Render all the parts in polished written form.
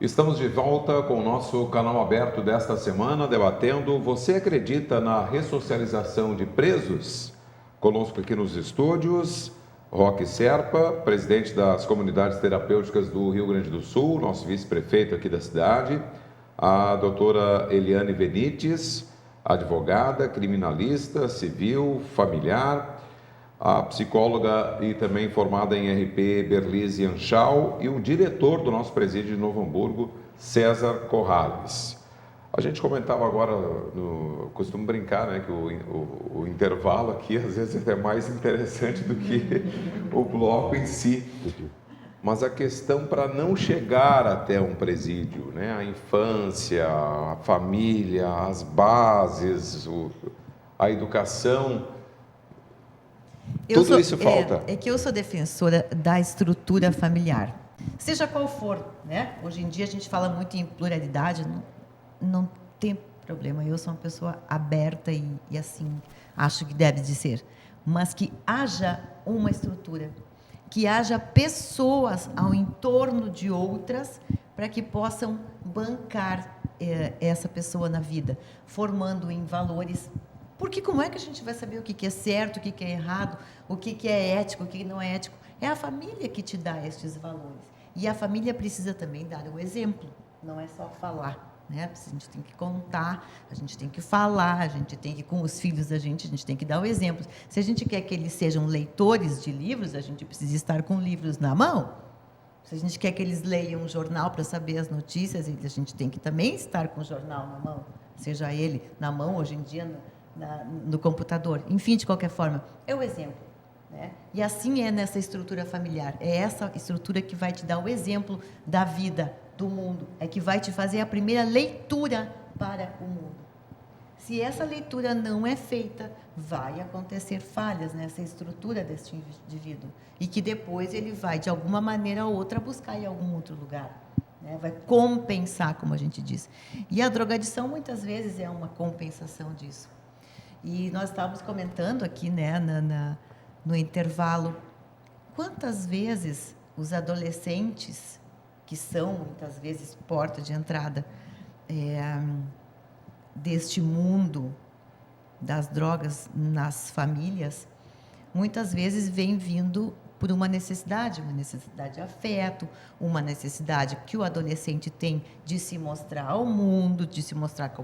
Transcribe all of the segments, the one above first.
Estamos de volta com o nosso canal aberto desta semana, debatendo: você acredita na ressocialização de presos? Conosco aqui nos estúdios, Roque Serpa, presidente das comunidades terapêuticas do Rio Grande do Sul, nosso vice-prefeito aqui da cidade, a doutora Eliane Benites, advogada, criminalista, civil, familiar, a psicóloga e também formada em RP Berlise Anchal, e o diretor do nosso presídio de Novo Hamburgo, César Corrales. A gente comentava agora, costumo brincar, né, que o intervalo aqui às vezes é até mais interessante do que o bloco em si. Mas a questão para não chegar até um presídio, né, a infância, a família, as bases, a educação, tudo isso falta. É que eu sou defensora da estrutura familiar, seja qual for, né? Hoje em dia a gente fala muito em pluralidade, não tem problema. Eu sou uma pessoa aberta e assim acho que deve de ser, mas que haja uma estrutura, que haja pessoas ao entorno de outras para que possam bancar essa pessoa na vida, formando em valores. Porque como é que a gente vai saber o que é certo, o que é errado, o que é ético, o que não é ético? É a família que te dá estes valores. E a família precisa também dar o exemplo, não é só falar, né? A gente tem que contar, a gente tem que falar, a gente tem que, com os filhos a gente tem que dar o exemplo. Se a gente quer que eles sejam leitores de livros, a gente precisa estar com livros na mão. Se a gente quer que eles leiam um jornal para saber as notícias, a gente tem que também estar com o jornal na mão, seja ele na mão, hoje em dia, no computador. Enfim, de qualquer forma, é o exemplo, né? E assim é nessa estrutura familiar. É essa estrutura que vai te dar o exemplo da vida, do mundo. É que vai te fazer a primeira leitura para o mundo. Se essa leitura não é feita, vai acontecer falhas nessa estrutura deste indivíduo. E que depois ele vai, de alguma maneira ou outra, buscar em algum outro lugar. Vai compensar, como a gente diz. E a drogadição, muitas vezes, é uma compensação disso. E nós estávamos comentando aqui, né, no intervalo, quantas vezes os adolescentes, que são, muitas vezes, porta de entrada deste mundo das drogas nas famílias, muitas vezes vem vindo por uma necessidade de afeto, uma necessidade que o adolescente tem de se mostrar ao mundo, de se mostrar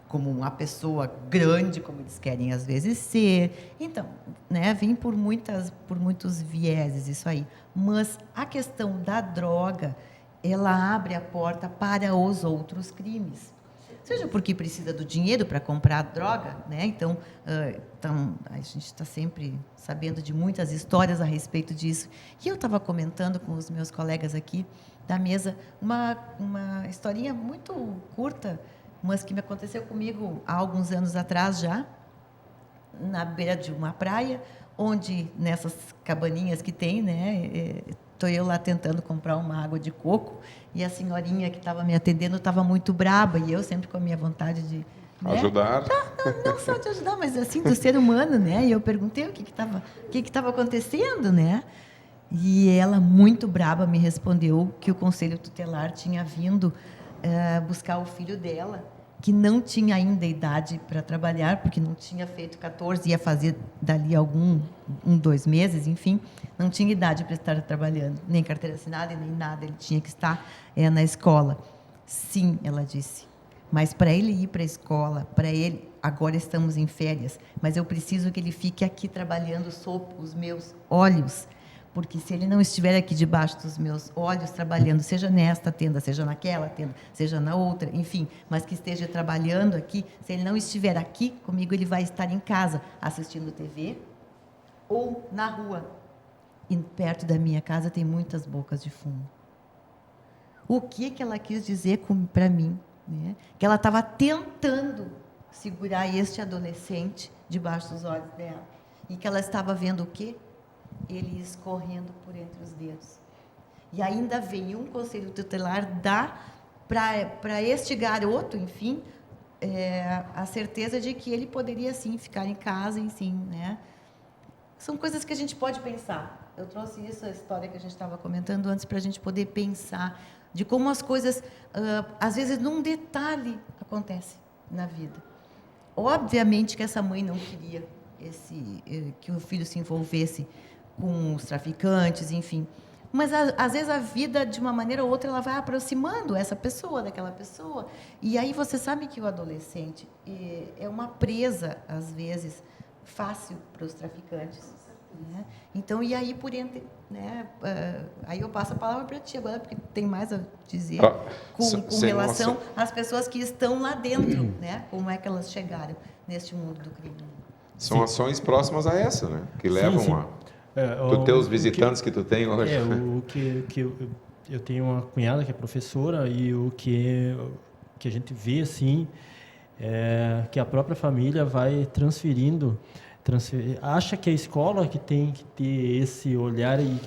como uma pessoa grande, como eles querem às vezes ser. Então, né, vem por muitos vieses isso aí. Mas a questão da droga, ela abre a porta para os outros crimes. Seja porque precisa do dinheiro para comprar a droga, né? Então, a gente está sempre sabendo de muitas histórias a respeito disso. E eu estava comentando com os meus colegas aqui da mesa uma historinha muito curta, mas que me aconteceu comigo há alguns anos atrás já, na beira de uma praia, onde nessas cabaninhas que tem, né? Estou eu lá tentando comprar uma água de coco e a senhorinha que estava me atendendo estava muito braba, e eu sempre com a minha vontade de, né, ajudar. Não só de ajudar, mas assim, do ser humano, né? E eu perguntei o que estava acontecendo, né? E ela, muito braba, me respondeu que o Conselho Tutelar tinha vindo buscar o filho dela, que não tinha ainda idade para trabalhar, porque não tinha feito 14, ia fazer dali 2 meses, enfim, não tinha idade para estar trabalhando, nem carteira assinada, nem nada, ele tinha que estar na escola. Sim, ela disse, mas para ele ir para a escola, para ele, agora estamos em férias, mas eu preciso que ele fique aqui trabalhando sob os meus olhos, porque se ele não estiver aqui debaixo dos meus olhos trabalhando, seja nesta tenda, seja naquela tenda, seja na outra, enfim, mas que esteja trabalhando aqui, se ele não estiver aqui comigo, ele vai estar em casa assistindo TV ou na rua. E perto da minha casa tem muitas bocas de fumo. O que ela quis dizer para mim? Né? Que ela estava tentando segurar este adolescente debaixo dos olhos dela. E que ela estava vendo o quê? Ele escorrendo por entre os dedos. E ainda veio um conselho tutelar dar para este garoto, enfim, a certeza de que ele poderia, sim, ficar em casa, enfim, né? São coisas que a gente pode pensar. eu trouxe isso, a história que a gente estava comentando antes, para a gente poder pensar de como as coisas, às vezes, num detalhe, acontecem na vida. Obviamente que essa mãe não queria que o filho se envolvesse com os traficantes, enfim. Mas, às vezes, a vida, de uma maneira ou outra, ela vai aproximando essa pessoa daquela pessoa. E aí você sabe que o adolescente é uma presa, às vezes, fácil para os traficantes. Né? Então, e aí, né, aí eu passo a palavra para ti agora, porque tem mais a dizer com relação às pessoas que estão lá dentro, né? Como é que elas chegaram neste mundo do crime. São ações próximas a essa, né? Que levam a... dos teus visitantes que tu tem hoje. Eu tenho uma cunhada que é professora e o que a gente vê assim é que a própria família vai acha que a escola que tem que ter esse olhar e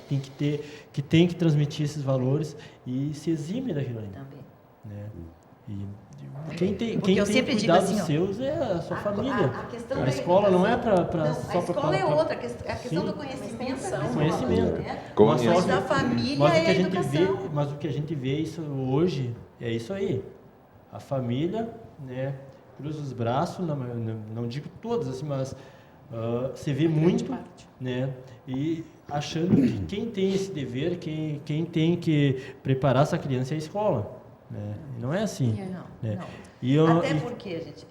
que tem que transmitir esses valores e se exime daquilo ali. Também. Né? E quem tem que assim, cuidar dos seus é a sua família. A escola não é para só para... A escola é outra, a questão do conhecimento. Conhecimento. Né? Mas a família é a educação. Mas o que a gente vê isso hoje é isso aí. A família, né, cruza os braços, não digo todas, assim, mas você vê muito, né, e achando que quem tem esse dever, quem tem que preparar essa criança é a escola. Né? Não é assim. Não. Até porque, gente,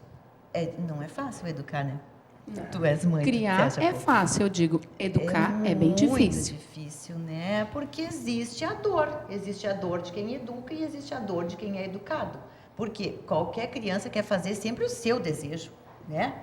não é fácil educar, né? Não. Tu és mãe. Criar é fácil, eu digo. Educar é bem difícil. É muito difícil, né? Porque existe a dor. Existe a dor de quem educa e existe a dor de quem é educado. Porque qualquer criança quer fazer sempre o seu desejo, né?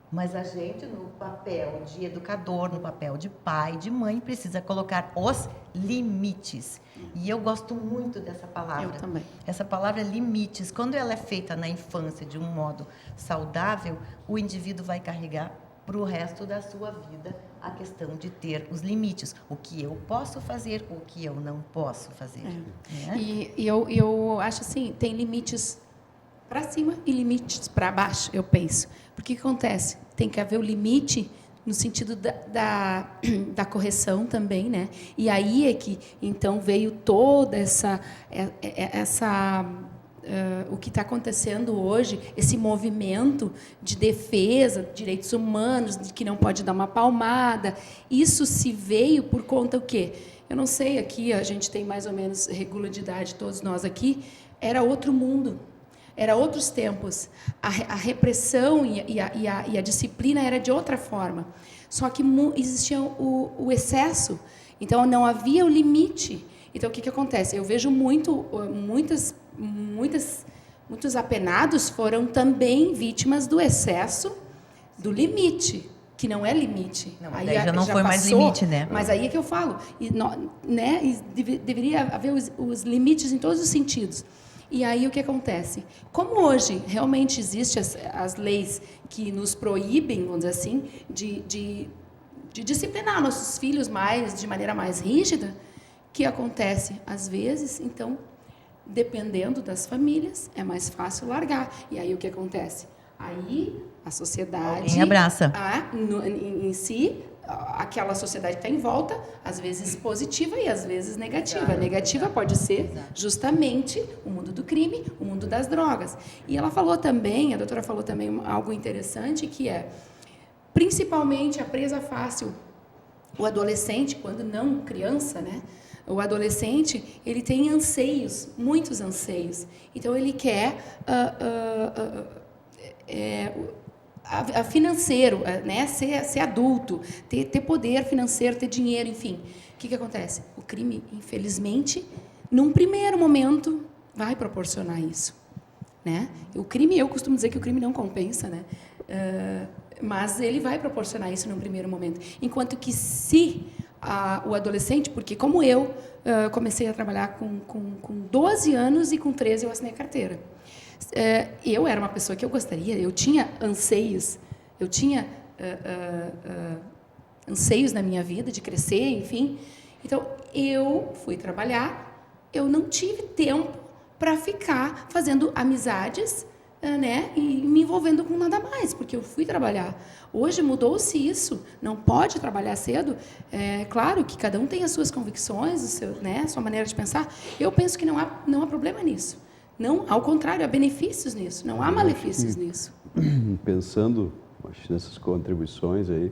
Mas a gente, no papel de educador, no papel de pai, de mãe, precisa colocar os limites. E eu gosto muito dessa palavra. Eu também. Essa palavra limites, quando ela é feita na infância de um modo saudável, o indivíduo vai carregar para o resto da sua vida a questão de ter os limites. O que eu posso fazer, o que eu não posso fazer. Né? E eu acho assim, tem limites para cima e limites para baixo, eu penso. Porque o que acontece? Tem que haver o limite no sentido da correção também, né? E aí é que, então, veio toda o que está acontecendo hoje, esse movimento de defesa de direitos humanos, de que não pode dar uma palmada. Isso se veio por conta do quê? Eu não sei, aqui a gente tem mais ou menos regula de idade, todos nós aqui, era outro mundo. Era outros tempos. A repressão e a disciplina era de outra forma. Só que existia o excesso. Então, não havia o limite. Então, o que acontece? Eu vejo muitos apenados foram também vítimas do excesso, do limite, que não é limite. Não, aí já não foi mais limite, né? Mas aí é que eu falo. Deveria haver os limites em todos os sentidos. E aí o que acontece? Como hoje realmente existem as leis que nos proíbem, vamos dizer assim, de disciplinar nossos filhos de maneira mais rígida, o que acontece? Às vezes, então, dependendo das famílias, é mais fácil largar. E aí o que acontece? Aí a sociedade... Alguém abraça. Em si... Aquela sociedade que está em volta, às vezes positiva e às vezes negativa. A negativa pode ser justamente o mundo do crime, o mundo das drogas. E ela falou também, a doutora falou também algo interessante, que é, principalmente a presa fácil, o adolescente, quando não criança, né? O adolescente, ele tem anseios, muitos anseios. Então, ele quer... a financeiro, né? ser adulto, ter poder financeiro, ter dinheiro, enfim. O que acontece? O crime, infelizmente, num primeiro momento, vai proporcionar isso. Né? O crime, eu costumo dizer que o crime não compensa, né? Mas ele vai proporcionar isso num primeiro momento. Enquanto que se o adolescente, porque como eu comecei a trabalhar com 12 anos e com 13 eu assinei a carteira. Eu era uma pessoa que eu gostaria, eu tinha anseios, eu tinha anseios na minha vida de crescer, enfim. Então, eu fui trabalhar, eu não tive tempo para ficar fazendo amizades né, e me envolvendo com nada mais, porque eu fui trabalhar. Hoje mudou-se isso, não pode trabalhar cedo. É claro que cada um tem as suas convicções, né, a sua maneira de pensar. Eu penso que não há problema nisso. Não, ao contrário, há benefícios nisso, não há malefícios nisso. Pensando, acho, nessas contribuições aí,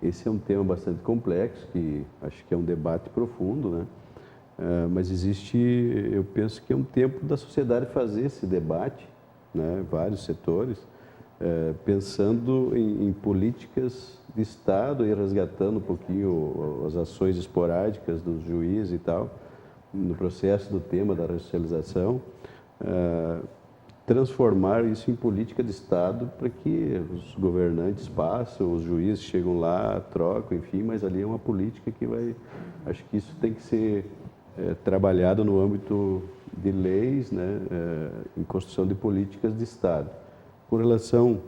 esse é um tema bastante complexo, que acho que é um debate profundo, né? Mas eu penso que é um tempo da sociedade fazer esse debate, né? Vários setores, pensando em políticas de Estado e resgatando um pouquinho as ações esporádicas dos juízes e tal, no processo do tema da ressocialização, transformar isso em política de Estado para que os governantes passem, os juízes chegam lá, trocam, enfim, mas ali é uma política que vai... Acho que isso tem que ser trabalhado no âmbito de leis, né, em construção de políticas de Estado. Com relação,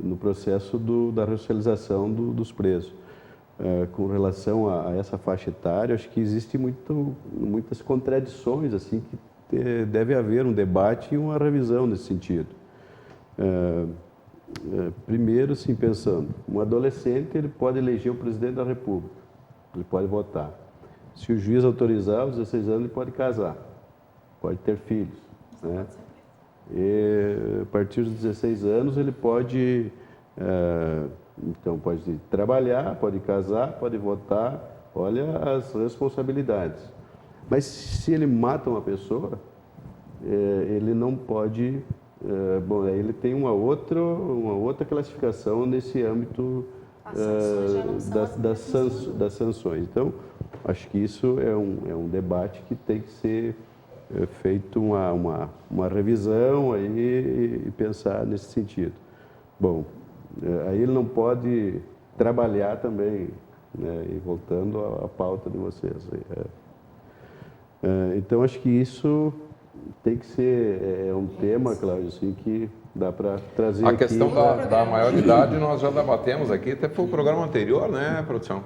no processo da ressocialização dos presos, com relação a essa faixa etária, acho que existe muitas contradições, assim, que deve haver um debate e uma revisão nesse sentido. Primeiro, assim, pensando, um adolescente ele pode eleger o presidente da República, ele pode votar. Se o juiz autorizar, aos 16 anos ele pode casar, pode ter filhos, né? E a partir dos 16 anos ele pode, então pode trabalhar, pode casar, pode votar, olha as responsabilidades. Mas se ele mata uma pessoa, ele não pode... bom, ele tem uma outra classificação nesse âmbito das sanções. Então, acho que isso é um debate que tem que ser feito uma revisão aí e pensar nesse sentido. Bom, aí ele não pode trabalhar também, né? E voltando à pauta de vocês. Então, acho que isso tem que ser um tema, Cláudio, assim, que dá para trazer A aqui. questão da maioridade nós já debatemos aqui, até foi o programa anterior, né, produção?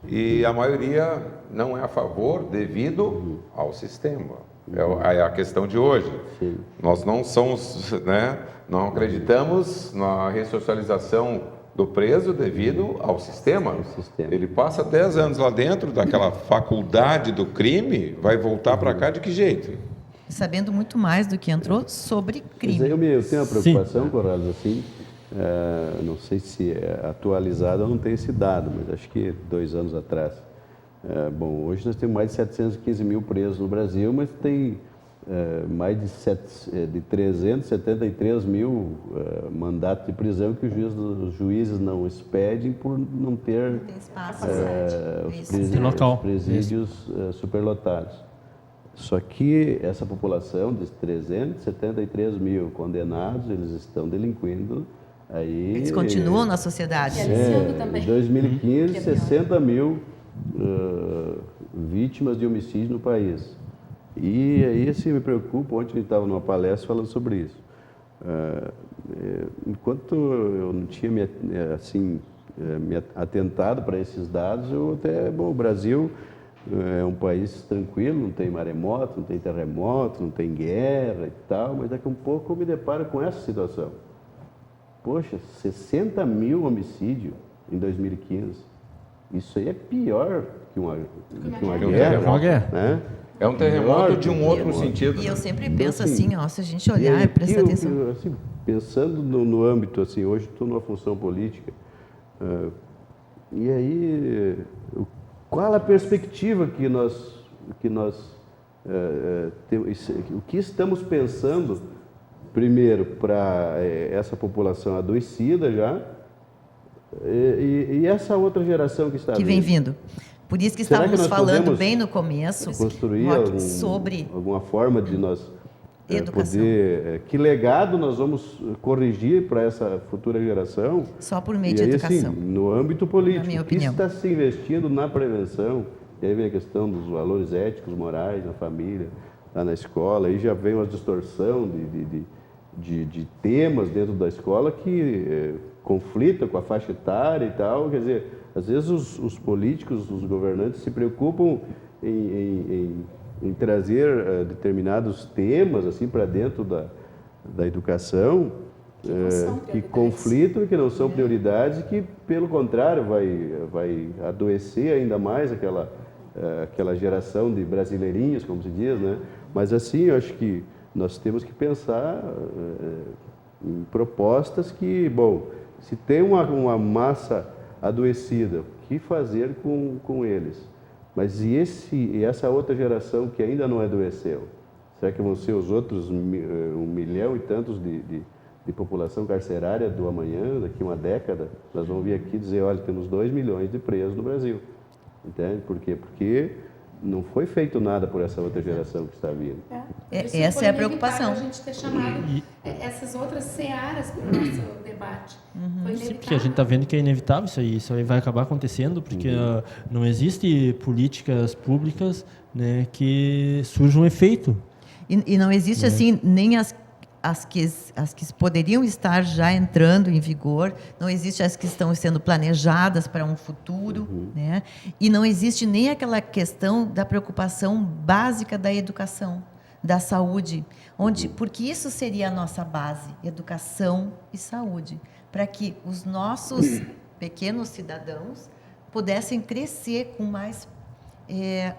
E a maioria não é a favor devido ao sistema. É a questão de hoje. Sim. Nós não somos, né, não acreditamos na ressocialização do preso devido ao sistema. Ele passa 10 anos lá dentro daquela faculdade do crime, vai voltar para cá de que jeito? Sabendo muito mais do que entrou sobre crime. Mas aí eu tenho uma preocupação, Corrales, assim, não sei se é atualizado ou não tem esse dado, mas acho que 2 anos atrás. Bom, hoje nós temos mais de 715 mil presos no Brasil, mas tem mais de 373 mil mandatos de prisão que os juízes não expedem por não ter espaço, os presídios superlotados. Só que essa população de 373 mil condenados, eles estão delinquindo aí... Eles continuam na sociedade. Em 2015, 60 mil vítimas de homicídio no país. E aí, assim, me preocupa, ontem a gente estava numa palestra falando sobre isso. Enquanto eu não tinha me atentado para esses dados, o Brasil é um país tranquilo, não tem maremoto, não tem terremoto, não tem guerra e tal, mas daqui a um pouco eu me deparo com essa situação. Poxa, 60 mil homicídios em 2015. Isso aí é pior que uma guerra. Né? É um terremoto de um outro sentido. E eu sempre penso assim, se a gente olhar e prestar atenção. Assim, pensando no âmbito, assim, hoje estou numa função política, e aí, qual a perspectiva que nós temos, o que estamos pensando, primeiro, para essa população adoecida já, e essa outra geração que está vem vindo. Por isso que estávamos falando bem no começo construir sobre alguma forma de nós educação. Que legado nós vamos corrigir para essa futura geração? Só por meio de aí, educação. Assim, no âmbito político, na minha o que opinião. está se investindo na prevenção? E aí vem a questão dos valores éticos, morais na família, lá na escola. Aí já vem uma distorção de temas dentro da escola que conflitam com a faixa etária e tal. Quer dizer, às vezes os políticos, os governantes se preocupam em trazer determinados temas assim para dentro da educação, que conflitam, que não são prioridades e que, pelo contrário, vai adoecer ainda mais aquela geração de brasileirinhos, como se diz, né? Mas assim, eu acho que nós temos que pensar em propostas que, bom, se tem uma massa adoecida, o que fazer com eles? Mas e essa outra geração que ainda não adoeceu? Será que vão ser os outros 1 milhão e tantos de população carcerária do amanhã, daqui uma década? Nós vamos vir aqui dizer, olha, temos 2 milhões de presos no Brasil. Entende? Por quê? Porque não foi feito nada por essa outra geração que está vindo. Essa é a preocupação. A gente ter chamado essas outras searas para o nosso debate. Foi Sim, porque a gente está vendo que é inevitável isso aí vai acabar acontecendo, porque não existe políticas públicas, né, que surjam um efeito. E não existe assim nem as que poderiam estar já entrando em vigor, não existe as que estão sendo planejadas para um futuro, né? E não existe nem aquela questão da preocupação básica da educação, da saúde, porque isso seria a nossa base, educação e saúde, para que os nossos pequenos cidadãos pudessem crescer com mais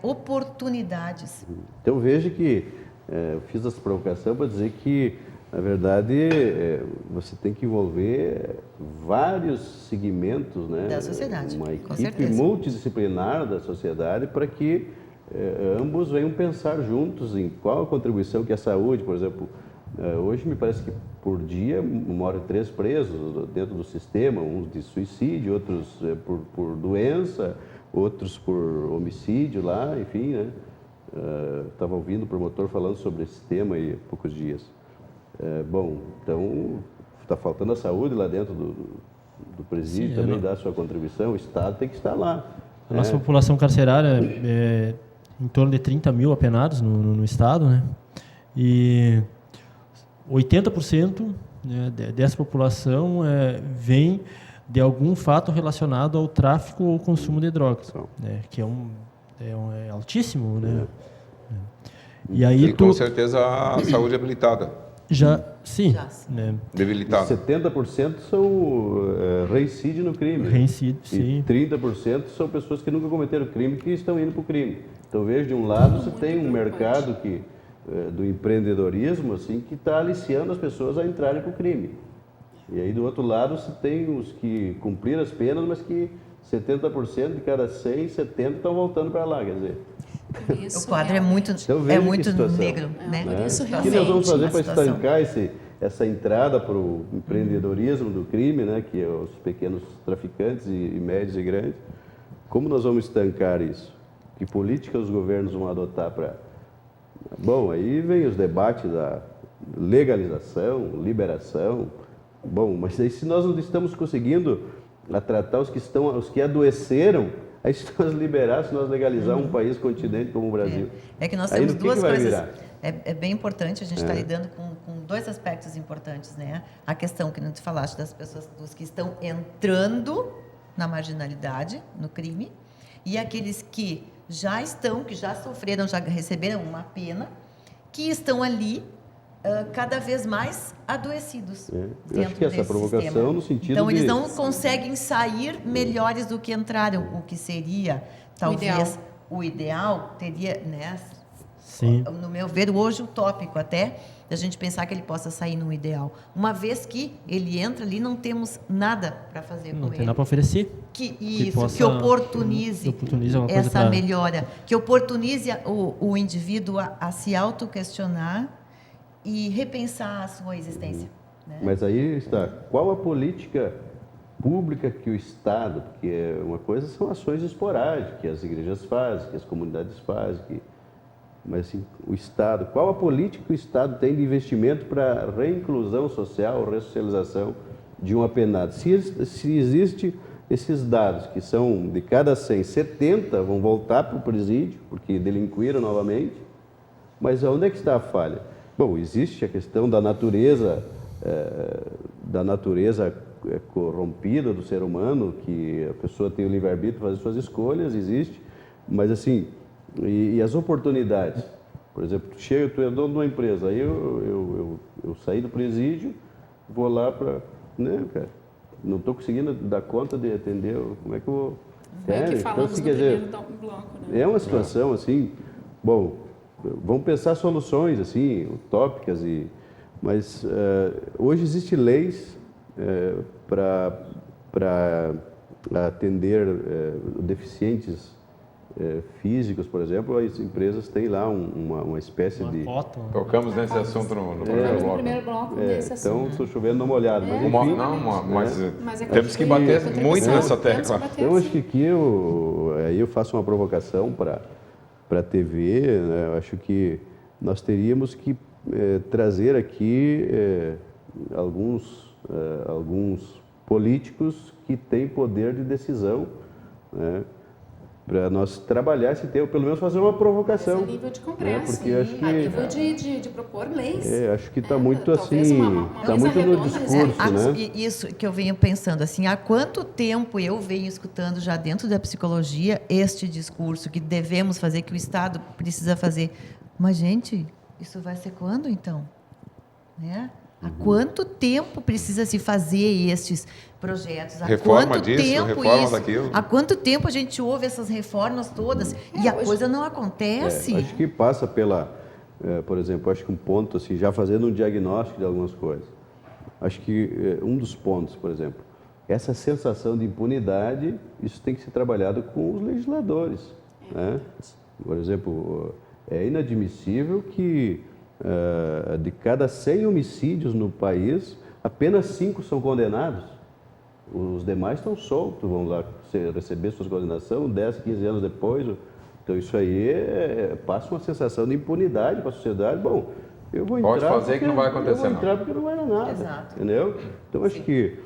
oportunidades. Então veja que eu fiz essa provocação para dizer que, na verdade, você tem que envolver vários segmentos, né? Da sociedade, uma com equipe certeza. multidisciplinar da sociedade para que ambos venham pensar juntos em qual a contribuição que a saúde, por exemplo, hoje me parece que por dia moram 3 presos dentro do sistema, uns de suicídio, outros por doença, outros por homicídio lá, enfim, né? Estava ouvindo o promotor falando sobre esse tema aí há poucos dias. Bom, então está faltando a saúde lá dentro do presídio. Sim, também dá a sua contribuição, o Estado tem que estar lá. A nossa população carcerária é em torno de 30 mil apenados no Estado, né? E 80%, né, dessa população vem de algum fato relacionado ao tráfico ou consumo de drogas, né, que é altíssimo, né? E aí com certeza a saúde habilitada. Sim. Né? Debilitada. 70% são reincídio no crime. Reincídio, sim. E 30% são pessoas que nunca cometeram crime que estão indo para o crime. Então, veja, de um lado você tem um mercado do empreendedorismo assim, que está aliciando as pessoas a entrarem para o crime. E aí, do outro lado, você tem os que cumpriram as penas, mas que 70% de cada 100, 70 estão voltando para lá, quer dizer. O quadro é muito negro, né? O que nós vamos fazer para estancar essa entrada para o empreendedorismo do crime, né, que é os pequenos traficantes e médios e grandes? Como nós vamos estancar isso? Que políticas os governos vão adotar para... Bom, aí vem os debates da legalização, liberação. Bom, mas aí se nós não estamos conseguindo tratar os que adoeceram, aí se nós liberar, se nós legalizar um país, continente como o Brasil. É que nós temos duas coisas. É bem importante, a gente está lidando com 2 aspectos importantes, né? A questão que não te falaste das pessoas, dos que estão entrando na marginalidade, no crime, e aqueles que já sofreram, já receberam uma pena, que estão ali cada vez mais adoecidos. Eu acho que essa provocação sistema. No sentido então, eles não conseguem sair melhores do que entraram, o que seria, talvez, o ideal teria, né? Sim. No meu ver, hoje, utópico até, da gente pensar que ele possa sair num ideal. Uma vez que ele entra ali, não temos nada para fazer com ele. Não tem nada para oferecer. Que oportunize essa melhora, que oportunize o indivíduo a se autoquestionar e repensar a sua existência. Né? Mas aí está, qual a política pública que o Estado, porque uma coisa são ações esporádicas, que as igrejas fazem, que as comunidades fazem, mas assim, o Estado, qual a política que o Estado tem de investimento para reinclusão social, ressocialização de um apenado? Se existe esses dados, que são de cada 100, 70 vão voltar para o presídio, porque delinquiram novamente, mas onde é que está a falha? Bom, existe a questão da natureza corrompida do ser humano, que a pessoa tem o livre-arbítrio para fazer suas escolhas, existe, mas assim, e as oportunidades? Por exemplo, tu é dono de uma empresa, aí eu saí do presídio, vou lá para... Né, cara? Não estou conseguindo dar conta de atender, como é que eu vou... Foi o que falamos assim, no primeiro bloco, né? É uma situação assim, bom, vamos pensar soluções assim, utópicas, mas hoje existem leis para atender deficientes físicos, por exemplo. As empresas têm lá uma espécie de... Foto. Tocamos nesse assunto no primeiro Falamos no bloco. primeiro bloco desse Então, assunto. estou chovendo numa olhada, mas Uma- enfim... não, mas Mas é temos que que bater contribuição, muito nessa temos que tecla. bater, Então, acho sim. que aqui aí eu faço uma provocação para a TV, né? Eu acho que nós teríamos que trazer aqui alguns políticos que têm poder de decisão, né? Para nós trabalhar esse tema, pelo menos fazer uma provocação. Esse nível de congresso, Porque acho que- a nível de propor leis. Acho que está muito talvez assim, uma está mesa muito no redonda, discurso, né? Isso que eu venho pensando, assim, há quanto tempo eu venho escutando já dentro da psicologia este discurso que devemos fazer, que o Estado precisa fazer. Mas, gente, isso vai ser quando, então? Né? Há quanto tempo precisa se fazer estes projetos? Há Reforma quanto disso, tempo reforma isso? daquilo. Há quanto tempo a gente ouve essas reformas todas e a coisa não acontece? Acho que passa pela, por exemplo, acho que um ponto, assim, já fazendo um diagnóstico de algumas coisas. Acho que um dos pontos, por exemplo, essa sensação de impunidade, isso tem que ser trabalhado com os legisladores, né? Por exemplo, é inadmissível que de cada 100 homicídios no país, apenas 5 são condenados. Os demais estão soltos, vão lá receber suas condenações 10, 15 anos depois. Então, isso aí passa uma sensação de impunidade para a sociedade. Bom, eu vou entrar... Pode fazer que não vai acontecer, Eu vou não. entrar porque não vai dar nada. Exato. Entendeu? Então, acho que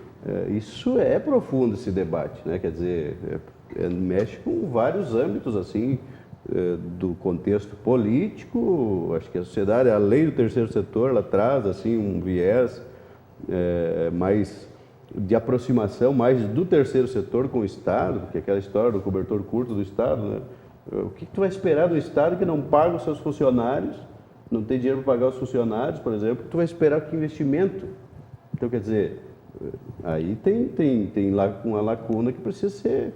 isso é profundo, esse debate, né? Quer dizer, mexe com vários âmbitos, assim, do contexto político. Acho que a sociedade, a lei do terceiro setor, ela traz, assim, um viés mais de aproximação mais do terceiro setor com o Estado, porque aquela história do cobertor curto do Estado, né? O que tu vai esperar do Estado que não paga os seus funcionários, não tem dinheiro para pagar os funcionários, por exemplo, tu vai esperar que investimento? Então, quer dizer, aí tem uma lacuna que precisa ser...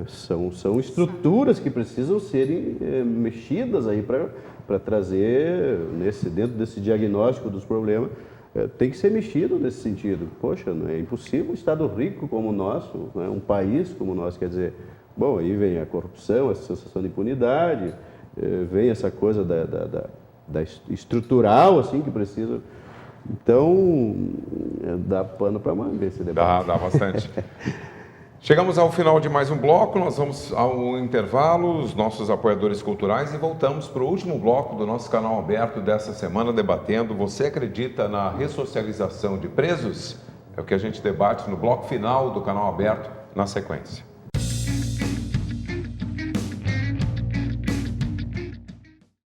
São estruturas que precisam serem mexidas aí para trazer, dentro desse diagnóstico dos problemas, tem que ser mexido nesse sentido. Poxa, não é impossível um Estado rico como o nosso, né? Um país como o nosso, quer dizer, bom, aí vem a corrupção, essa sensação de impunidade, vem essa coisa da estrutural, assim, que precisa... Então, dá pano para manga esse debate. Dá bastante. Chegamos ao final de mais um bloco, nós vamos ao intervalo, os nossos apoiadores culturais, e voltamos para o último bloco do nosso canal aberto dessa semana, debatendo: você acredita na ressocialização de presos? É o que a gente debate no bloco final do canal aberto, na sequência.